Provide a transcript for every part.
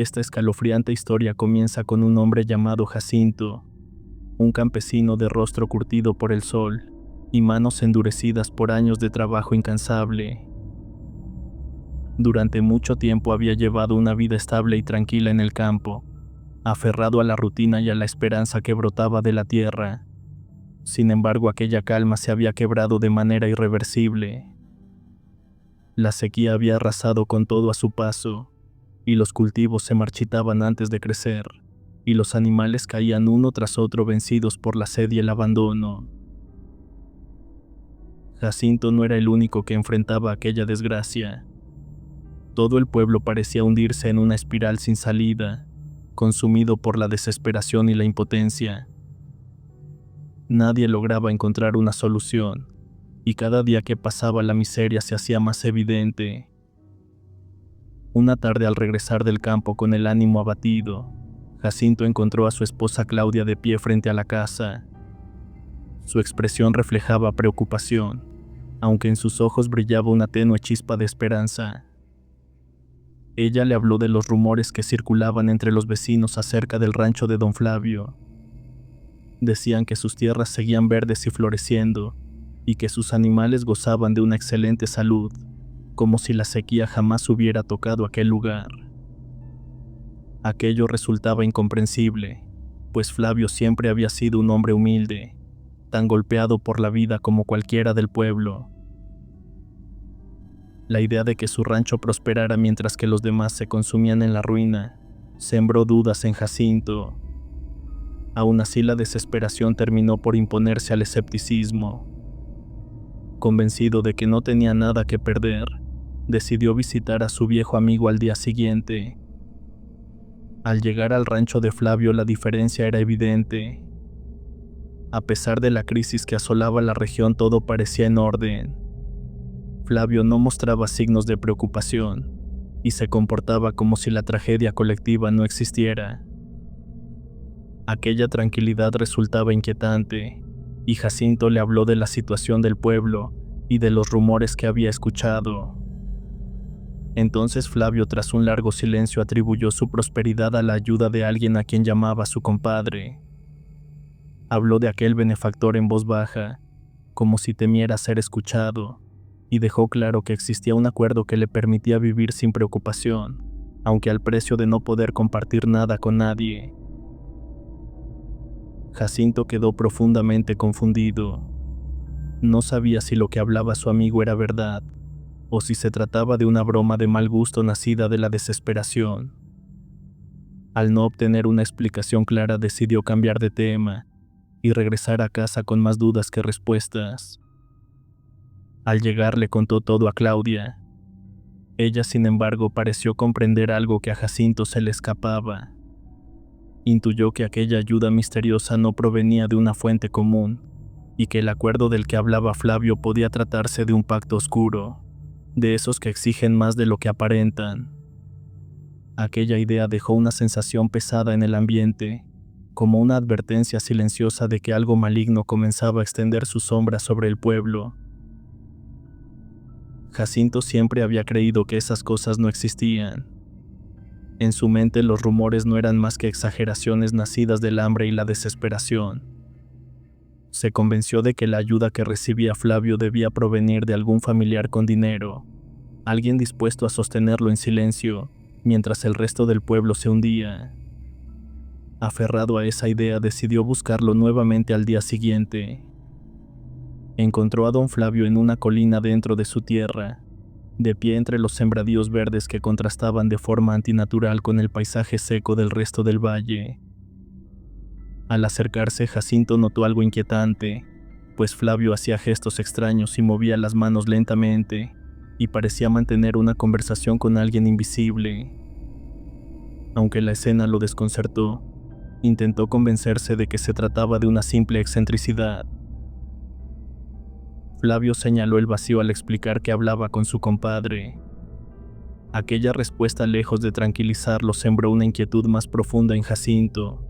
Esta escalofriante historia comienza con un hombre llamado Jacinto, un campesino de rostro curtido por el sol y manos endurecidas por años de trabajo incansable. Durante mucho tiempo había llevado una vida estable y tranquila en el campo, aferrado a la rutina y a la esperanza que brotaba de la tierra. Sin embargo, aquella calma se había quebrado de manera irreversible. La sequía había arrasado con todo a su paso, y los cultivos se marchitaban antes de crecer, y los animales caían uno tras otro vencidos por la sed y el abandono. Jacinto no era el único que enfrentaba aquella desgracia. Todo el pueblo parecía hundirse en una espiral sin salida, consumido por la desesperación y la impotencia. Nadie lograba encontrar una solución, y cada día que pasaba la miseria se hacía más evidente. Una tarde, al regresar del campo con el ánimo abatido, Jacinto encontró a su esposa Claudia de pie frente a la casa. Su expresión reflejaba preocupación, aunque en sus ojos brillaba una tenue chispa de esperanza. Ella le habló de los rumores que circulaban entre los vecinos acerca del rancho de don Flavio. Decían que sus tierras seguían verdes y floreciendo, y que sus animales gozaban de una excelente salud, como si la sequía jamás hubiera tocado aquel lugar. Aquello resultaba incomprensible, pues Flavio siempre había sido un hombre humilde, tan golpeado por la vida como cualquiera del pueblo. La idea de que su rancho prosperara mientras que los demás se consumían en la ruina sembró dudas en Jacinto. Aún así, la desesperación terminó por imponerse al escepticismo. Convencido de que no tenía nada que perder, decidió visitar a su viejo amigo al día siguiente. Al llegar al rancho de Flavio, la diferencia era evidente. A pesar de la crisis que asolaba la región, todo parecía en orden. Flavio no mostraba signos de preocupación y se comportaba como si la tragedia colectiva no existiera. Aquella tranquilidad resultaba inquietante, y Jacinto le habló de la situación del pueblo y de los rumores que había escuchado. Entonces Flavio, tras un largo silencio, atribuyó su prosperidad a la ayuda de alguien a quien llamaba su compadre. Habló de aquel benefactor en voz baja, como si temiera ser escuchado, y dejó claro que existía un acuerdo que le permitía vivir sin preocupación, aunque al precio de no poder compartir nada con nadie. Jacinto quedó profundamente confundido. No sabía si lo que hablaba su amigo era verdad, o si se trataba de una broma de mal gusto nacida de la desesperación. Al no obtener una explicación clara, decidió cambiar de tema y regresar a casa con más dudas que respuestas. Al llegar, le contó todo a Claudia. Ella, sin embargo, pareció comprender algo que a Jacinto se le escapaba. Intuyó que aquella ayuda misteriosa no provenía de una fuente común, y que el acuerdo del que hablaba Flavio podía tratarse de un pacto oscuro, de esos que exigen más de lo que aparentan. Aquella idea dejó una sensación pesada en el ambiente, como una advertencia silenciosa de que algo maligno comenzaba a extender su sombra sobre el pueblo. Jacinto siempre había creído que esas cosas no existían. En su mente, los rumores no eran más que exageraciones nacidas del hambre y la desesperación. Se convenció de que la ayuda que recibía Flavio debía provenir de algún familiar con dinero, alguien dispuesto a sostenerlo en silencio, mientras el resto del pueblo se hundía. Aferrado a esa idea, decidió buscarlo nuevamente al día siguiente. Encontró a don Flavio en una colina dentro de su tierra, de pie entre los sembradíos verdes que contrastaban de forma antinatural con el paisaje seco del resto del valle. Al acercarse, Jacinto notó algo inquietante, pues Flavio hacía gestos extraños y movía las manos lentamente, y parecía mantener una conversación con alguien invisible. Aunque la escena lo desconcertó, intentó convencerse de que se trataba de una simple excentricidad. Flavio señaló el vacío al explicar que hablaba con su compadre. Aquella respuesta, lejos de tranquilizarlo, sembró una inquietud más profunda en Jacinto.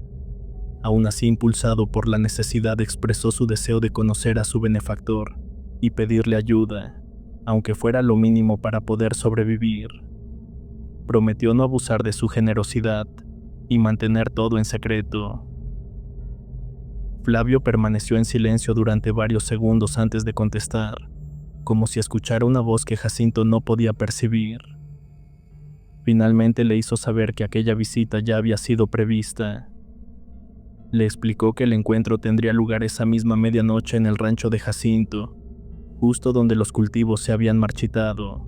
Aún así, impulsado por la necesidad, expresó su deseo de conocer a su benefactor y pedirle ayuda, aunque fuera lo mínimo para poder sobrevivir. Prometió no abusar de su generosidad y mantener todo en secreto. Flavio permaneció en silencio durante varios segundos antes de contestar, como si escuchara una voz que Jacinto no podía percibir. Finalmente le hizo saber que aquella visita ya había sido prevista. Le explicó que el encuentro tendría lugar esa misma medianoche en el rancho de Jacinto, justo donde los cultivos se habían marchitado.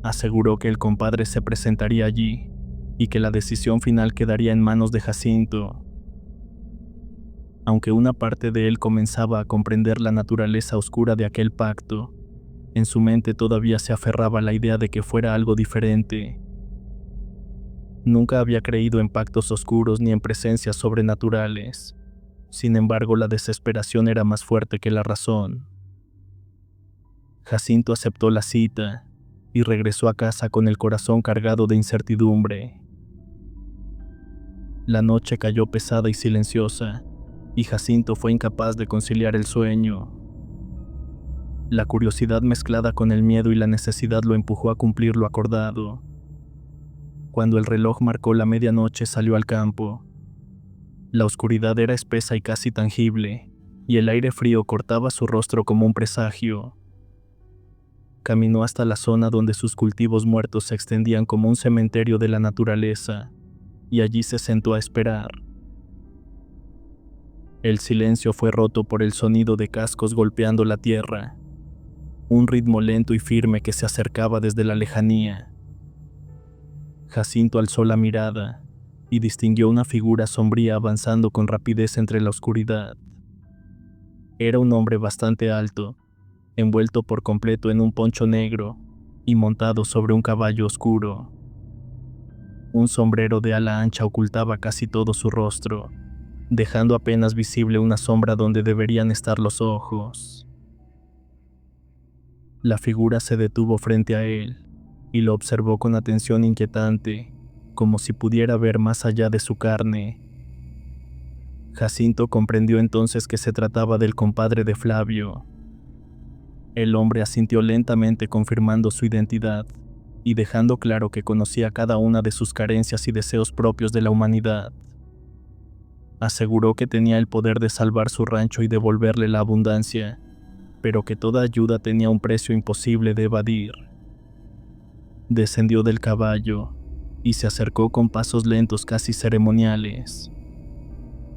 Aseguró que el compadre se presentaría allí y que la decisión final quedaría en manos de Jacinto. Aunque una parte de él comenzaba a comprender la naturaleza oscura de aquel pacto, en su mente todavía se aferraba a la idea de que fuera algo diferente. Nunca había creído en pactos oscuros ni en presencias sobrenaturales. Sin embargo, la desesperación era más fuerte que la razón. Jacinto aceptó la cita y regresó a casa con el corazón cargado de incertidumbre. La noche cayó pesada y silenciosa, y Jacinto fue incapaz de conciliar el sueño. La curiosidad mezclada con el miedo y la necesidad lo empujó a cumplir lo acordado. Cuando el reloj marcó la medianoche, salió al campo. La oscuridad era espesa y casi tangible, y el aire frío cortaba su rostro como un presagio. Caminó hasta la zona donde sus cultivos muertos se extendían como un cementerio de la naturaleza, y allí se sentó a esperar. El silencio fue roto por el sonido de cascos golpeando la tierra, un ritmo lento y firme que se acercaba desde la lejanía. Jacinto alzó la mirada y distinguió una figura sombría avanzando con rapidez entre la oscuridad. Era un hombre bastante alto, envuelto por completo en un poncho negro y montado sobre un caballo oscuro. Un sombrero de ala ancha ocultaba casi todo su rostro, dejando apenas visible una sombra donde deberían estar los ojos. La figura se detuvo frente a él y lo observó con atención inquietante, como si pudiera ver más allá de su carne. Jacinto comprendió entonces que se trataba del compadre de Flavio. El hombre asintió lentamente, confirmando su identidad y dejando claro que conocía cada una de sus carencias y deseos propios de la humanidad. Aseguró que tenía el poder de salvar su rancho y devolverle la abundancia, pero que toda ayuda tenía un precio imposible de evadir. Descendió del caballo y se acercó con pasos lentos, casi ceremoniales.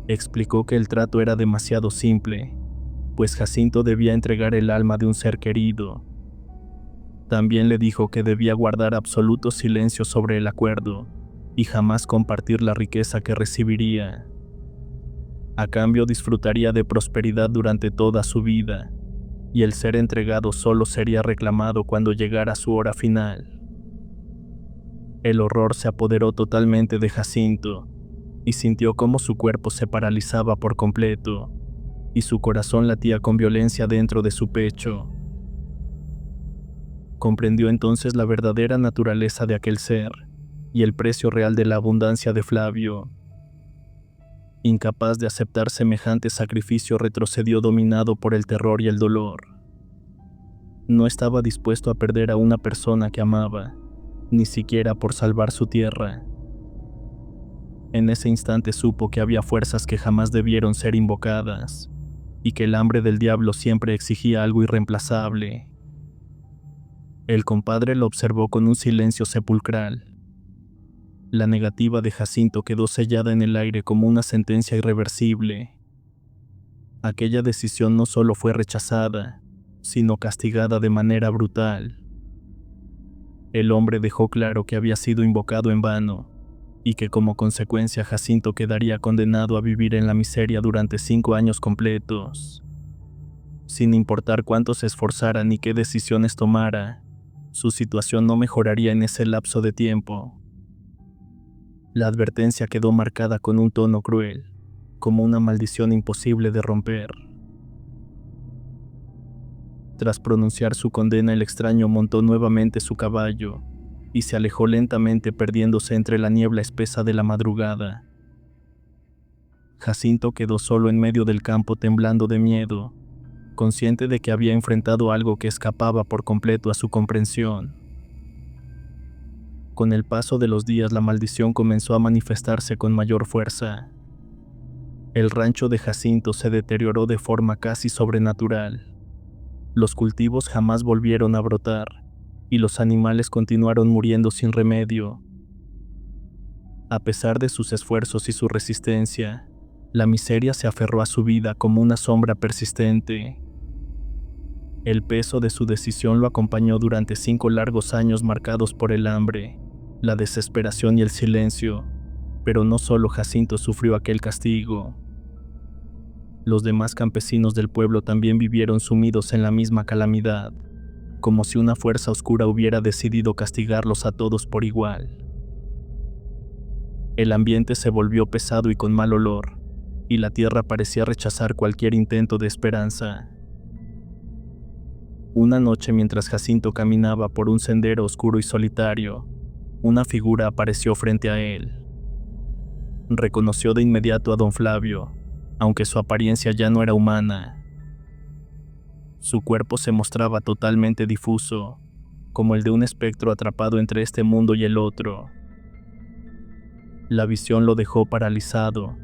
Explicó que el trato era demasiado simple, pues Jacinto debía entregar el alma de un ser querido. También le dijo que debía guardar absoluto silencio sobre el acuerdo y jamás compartir la riqueza que recibiría. A cambio, disfrutaría de prosperidad durante toda su vida, y el ser entregado solo sería reclamado cuando llegara su hora final. El horror se apoderó totalmente de Jacinto, y sintió cómo su cuerpo se paralizaba por completo, y su corazón latía con violencia dentro de su pecho. Comprendió entonces la verdadera naturaleza de aquel ser, y el precio real de la abundancia de Flavio. Incapaz de aceptar semejante sacrificio, retrocedió dominado por el terror y el dolor. No estaba dispuesto a perder a una persona que amaba, ni siquiera por salvar su tierra. En ese instante supo que había fuerzas que jamás debieron ser invocadas, y que el hambre del diablo siempre exigía algo irreemplazable. El compadre lo observó con un silencio sepulcral. La negativa de Jacinto quedó sellada en el aire como una sentencia irreversible. Aquella decisión no solo fue rechazada, sino castigada de manera brutal. El hombre dejó claro que había sido invocado en vano, y que como consecuencia Jacinto quedaría condenado a vivir en la miseria durante 5 años completos. Sin importar cuánto se esforzara ni qué decisiones tomara, su situación no mejoraría en ese lapso de tiempo. La advertencia quedó marcada con un tono cruel, como una maldición imposible de romper. Tras pronunciar su condena, el extraño montó nuevamente su caballo y se alejó lentamente, perdiéndose entre la niebla espesa de la madrugada. Jacinto quedó solo en medio del campo, temblando de miedo, consciente de que había enfrentado algo que escapaba por completo a su comprensión. Con el paso de los días, la maldición comenzó a manifestarse con mayor fuerza. El rancho de Jacinto se deterioró de forma casi sobrenatural. Los cultivos jamás volvieron a brotar, y los animales continuaron muriendo sin remedio. A pesar de sus esfuerzos y su resistencia, la miseria se aferró a su vida como una sombra persistente. El peso de su decisión lo acompañó durante 5 largos años marcados por el hambre, la desesperación y el silencio, pero no solo Jacinto sufrió aquel castigo. Los demás campesinos del pueblo también vivieron sumidos en la misma calamidad, como si una fuerza oscura hubiera decidido castigarlos a todos por igual. El ambiente se volvió pesado y con mal olor, y la tierra parecía rechazar cualquier intento de esperanza. Una noche, mientras Jacinto caminaba por un sendero oscuro y solitario, una figura apareció frente a él. Reconoció de inmediato a don Flavio, aunque su apariencia ya no era humana. Su cuerpo se mostraba totalmente difuso, como el de un espectro atrapado entre este mundo y el otro. La visión lo dejó paralizado,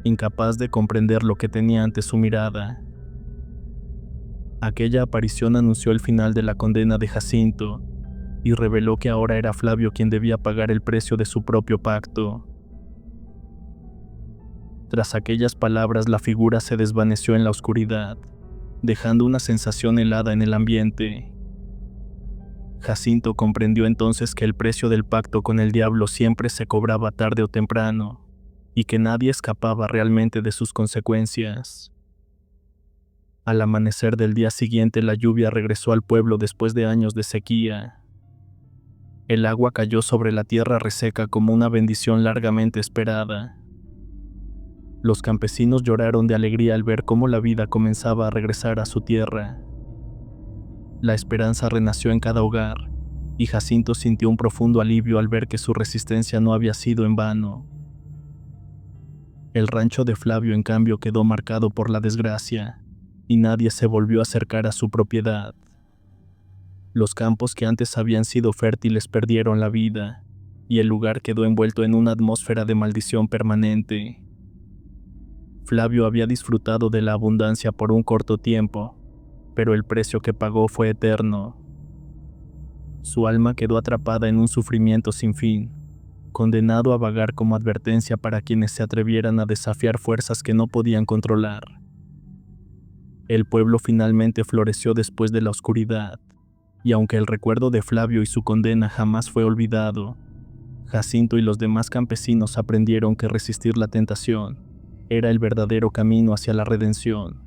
incapaz de comprender lo que tenía ante su mirada. Aquella aparición anunció el final de la condena de Jacinto y reveló que ahora era Flavio quien debía pagar el precio de su propio pacto. Tras aquellas palabras, la figura se desvaneció en la oscuridad, dejando una sensación helada en el ambiente. Jacinto comprendió entonces que el precio del pacto con el diablo siempre se cobraba tarde o temprano, y que nadie escapaba realmente de sus consecuencias. Al amanecer del día siguiente, la lluvia regresó al pueblo después de años de sequía. El agua cayó sobre la tierra reseca como una bendición largamente esperada. Los campesinos lloraron de alegría al ver cómo la vida comenzaba a regresar a su tierra. La esperanza renació en cada hogar, y Jacinto sintió un profundo alivio al ver que su resistencia no había sido en vano. El rancho de Flavio, en cambio, quedó marcado por la desgracia, y nadie se volvió a acercar a su propiedad. Los campos que antes habían sido fértiles perdieron la vida, y el lugar quedó envuelto en una atmósfera de maldición permanente. Flavio había disfrutado de la abundancia por un corto tiempo, pero el precio que pagó fue eterno. Su alma quedó atrapada en un sufrimiento sin fin, condenado a vagar como advertencia para quienes se atrevieran a desafiar fuerzas que no podían controlar. El pueblo finalmente floreció después de la oscuridad, y aunque el recuerdo de Flavio y su condena jamás fue olvidado, Jacinto y los demás campesinos aprendieron que resistir la tentación era el verdadero camino hacia la redención.